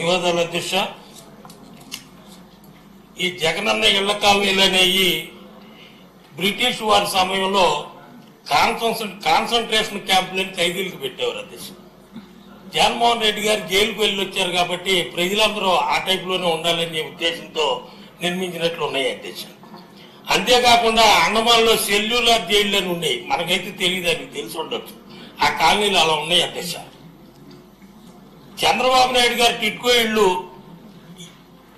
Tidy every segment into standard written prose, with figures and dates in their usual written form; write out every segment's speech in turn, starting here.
ధన్యవాదాలు అధ్యక్ష. ఈ జగనన్న ఇళ్ల కాలనీలు అనేవి బ్రిటిష్ వారి సమయంలో కాన్సన్ట్రేషన్ క్యాంపులని ఖైదీలకు పెట్టేవారు అధ్యక్ష. జగన్మోహన్ రెడ్డి గారు జైలుకు వెళ్ళి వచ్చారు కాబట్టి ప్రజలందరూ ఆ టైప్లోనే ఉండాలనే ఉద్దేశంతో నిర్మించినట్లు ఉన్నాయి అధ్యక్ష. అంతేకాకుండా అండమాన్లో సెల్యులర్ జైళ్ళని ఉన్నాయి, మనకైతే తెలియదు, అని తెలిసి ఉండొచ్చు. ఆ కాలనీలు అలా ఉన్నాయి అధ్యక్ష. చంద్రబాబు నాయుడు గారు టిట్కో ఇళ్లు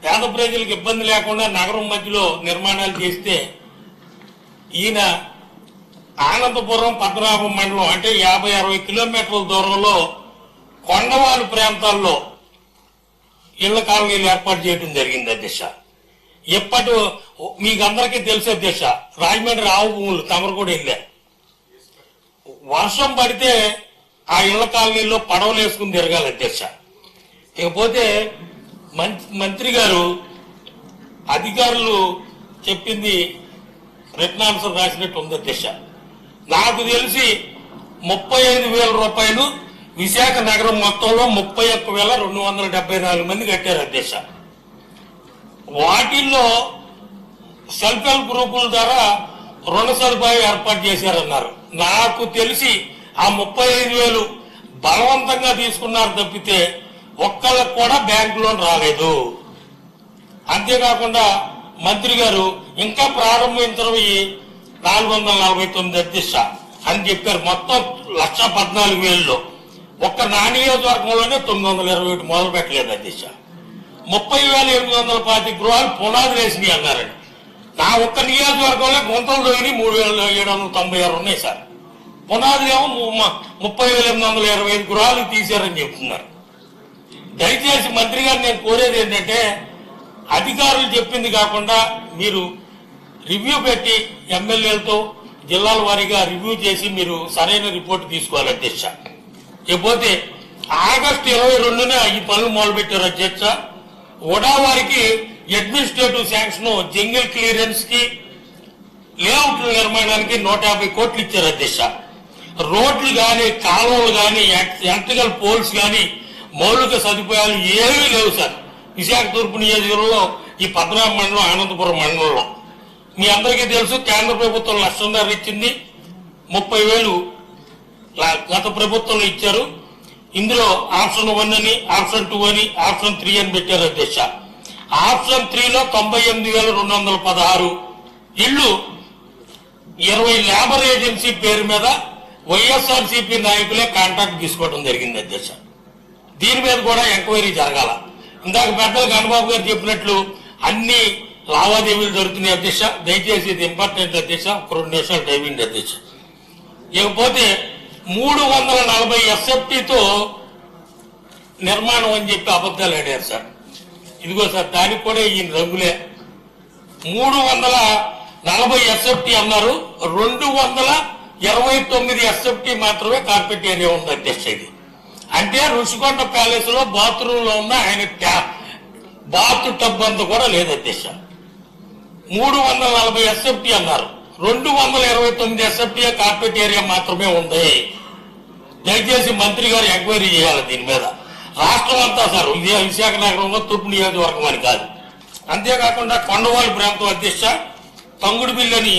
పేద ప్రజలకు ఇబ్బంది లేకుండా నగరం మధ్యలో నిర్మాణాలు చేస్తే ఈయన ఆనందపురం పద్మనాభం మండలం అంటే 50-60 కిలోమీటర్ల దూరంలో కొండవాలు ప్రాంతాల్లో ఇళ్ల కాలనీలు ఏర్పాటు చేయడం జరిగింది అధ్యక్ష. ఎప్పటి మీకు అందరికీ తెలుసు అధ్యక్ష, రాజమండ్రి ఆవు భూములు తమరు కూడా వెళ్ళారు. వర్షం పడితే ఆ ఇళ్ల కాలనీలో పడవలు వేసుకుని తిరగాలి అధ్యక్ష. ఇకపోతే మంత్రి గారు అధికారులు చెప్పింది రిటర్న్ ఆన్సర్ రాసినట్టు ఉంది అధ్యక్ష. నాకు తెలిసి 35,000 రూపాయలు విశాఖ నగరం మొత్తంలో 31,274 మంది కట్టారు అధ్యక్ష. వాటిల్లో సెల్ఫ్ హెల్ప్ గ్రూపుల ద్వారా రుణ సదుపాయం ఏర్పాటు చేశారన్నారు. నాకు తెలిసి ఆ 35,000 బలవంతంగా తీసుకున్నారు తప్పితే ఒక్కళ్ళకు కూడా బ్యాంకు లోన్ రాలేదు. అంతేకాకుండా మంత్రి గారు ఇంకా ప్రారంభించడం 449 అధ్యక్ష అని చెప్పారు. మొత్తం 1,14,000లో ఒక్క నా నియోజకవర్గంలోనే 921 మొదలు పెట్టలేదు అధ్యక్ష. 30,820 గృహాలు పునాది వేసినాయి అన్నారండి. నా ఒక్క నియోజకవర్గంలో గుంతలు దొరికినాయి 3,796 ఉన్నాయి సార్. పునాదులు ఏమో 30,825 గృహాలు తీశారని చెప్తున్నారు. దయచేసి మంత్రి గారు నేను కోరేది ఏంటంటే అధికారులు చెప్పింది కాకుండా మీరు రివ్యూ పెట్టి ఎమ్మెల్యేలతో జిల్లాల వారీగా రివ్యూ చేసి మీరు సరైన రిపోర్ట్ తీసుకోవాలి అధ్యక్ష. ఇకపోతే ఆగస్టు 22న ఈ పనులు మొదలుపెట్టారు అధ్యక్ష. ఓడా వారికి అడ్మినిస్ట్రేటివ్ శాంక్షన్ జంగిల్ క్లియరెన్స్ కి లేఅవుట్ల నిర్మాణానికి 150 కోట్లు ఇచ్చారు అధ్యక్ష. రోడ్లు గాని కాలువలు గాని ఎలక్ట్రికల్ పోల్స్ గాని మౌలిక సదుపాయాలు ఏమీ లేవు సార్. విశాఖ తూర్పు నియోజకవర్గంలో ఈ పద్మనాభ మండలం ఆనందపురం మండలంలో మీ అందరికీ తెలుసు కేంద్ర ప్రభుత్వం 1,00,000 ఇచ్చింది, 30,000 గత ప్రభుత్వంలో ఇచ్చారు. ఇందులో ఆప్షన్ 1 అని, ఆప్షన్ 2 అని, ఆప్షన్ 3 అని పెట్టారు అధ్యక్ష. ఆప్షన్ 3లో 98,216 ఇళ్లు 20 లేబర్ ఏజెన్సీ పేరు మీద వైఎస్ఆర్సీపీ నాయకులే కాంట్రాక్ట్ తీసుకోవడం జరిగింది అధ్యక్ష. దీని మీద కూడా ఎంక్వైరీ జరగాల. ఇందాక పెద్దలు గణబాబు గారు చెప్పినట్లు అన్ని లావాదేవీలు జరుగుతున్నాయి అధ్యక్ష. దయచేసి ఇది ఇంపార్టెంట్ అధ్యక్ష, 2 నిమిషాలు టైం ఉంది అధ్యక్ష. ఇకపోతే 340 ఎస్ఎఫ్టీతో నిర్మాణం అని చెప్పి అబద్ధాలు ఆడారు సార్. ఇదిగో సార్, దానికి కూడా ఈయన రంగులే. 340 ఎస్ఎఫ్టీ అన్నారు, 229 ఎస్ఎఫ్టీ మాత్రమే కార్పెట్ ఏరియా ఉంది అధ్యక్ష. ఇది అంటే రుషికొండ ప్యాలెస్ లో బాత్రూమ్ లో ఉన్న ఆయన బాత్ టబ్ అంతా కూడా లేదు అధ్యక్ష. 340 ఎస్ఎఫ్టీ అన్నారు, 229 ఎస్ఎఫ్టీ కార్పెట్ ఏరియా మాత్రమే ఉంది. దయచేసి మంత్రి గారు ఎంక్వైరీ చేయాలి దీని మీద. రాష్ట్రం అంతా సార్, విశాఖ నగరంలో తూర్పు నియోజకవర్గం అని కాదు. అంతేకాకుండా కొండవాళ్ళ ప్రాంతం అధ్యక్ష, తంగుడు బిల్లని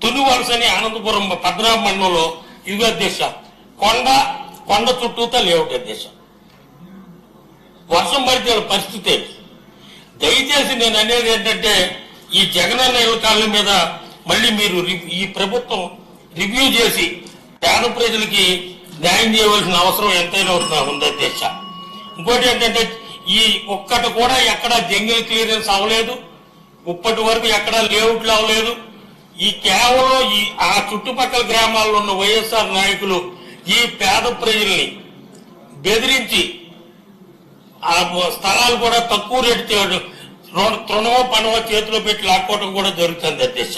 తునివలసని ఆనందపురం పద్మనాభ మండలంలో ఇదిగో అధ్యక్ష, కొండ చుట్టూతా లేఅవుట్ అధ్యక్ష. వర్షం పడితే పరిస్థితి ఏంటి? దయచేసి నేను అనేది ఏంటంటే ఈ జగనన్న ఇళ్ల కాలనీ మీద మళ్ళీ మీరు ఈ ప్రభుత్వం రివ్యూ చేసి పేద ప్రజలకి న్యాయం చేయవలసిన అవసరం ఎంతైనా ఉంది అధ్యక్ష. ఇంకోటి ఏంటంటే ఈ ఒక్కటి కూడా ఎక్కడ జంగిల్ క్లియరెన్స్ అవ్వలేదు, ఇప్పటి వరకు ఎక్కడ లేఅవుట్లు అవ్వలేదు. ఈ కేవలం ఆ చుట్టుపక్కల గ్రామాల్లో ఉన్న వైఎస్ఆర్ నాయకులు ఈ పేద ప్రజల్ని బెదిరించి ఆ స్థలాలు కూడా తక్కువ రేటు తృణమో పనమో చేతిలో పెట్టి లాక్కోవడం కూడా జరుగుతుంది అధ్యక్ష.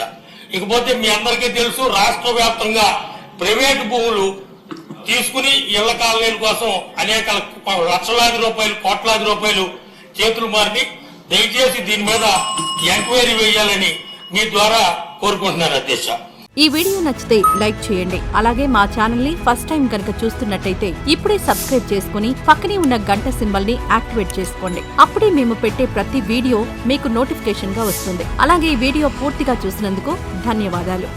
ఇకపోతే మీ అందరికీ తెలుసు, రాష్ట్ర వ్యాప్తంగా ప్రైవేటు భూములు తీసుకుని ఇళ్ల కాలనీల కోసం అనేక లక్షలాది రూపాయలు, కోట్లాది రూపాయలు చేతులు మారిని. దయచేసి దీని మీద ఎంక్వైరీ వేయాలని మీ ద్వారా కోరుకుంటున్నాను అధ్యక్ష. ఈ వీడియో నచ్చితే లైక్ చేయండి. అలాగే మా ఛానల్ ని ఫస్ట్ టైం కనుక చూస్తున్నట్టయితే ఇప్పుడే సబ్స్క్రైబ్ చేసుకుని పక్కనే ఉన్న గంట సింబల్ ని యాక్టివేట్ చేసుకోండి. అప్పుడే మేము పెట్టే ప్రతి వీడియో మీకు నోటిఫికేషన్ గా వస్తుంది. అలాగే ఈ వీడియో పూర్తిగా చూసినందుకు ధన్యవాదాలు.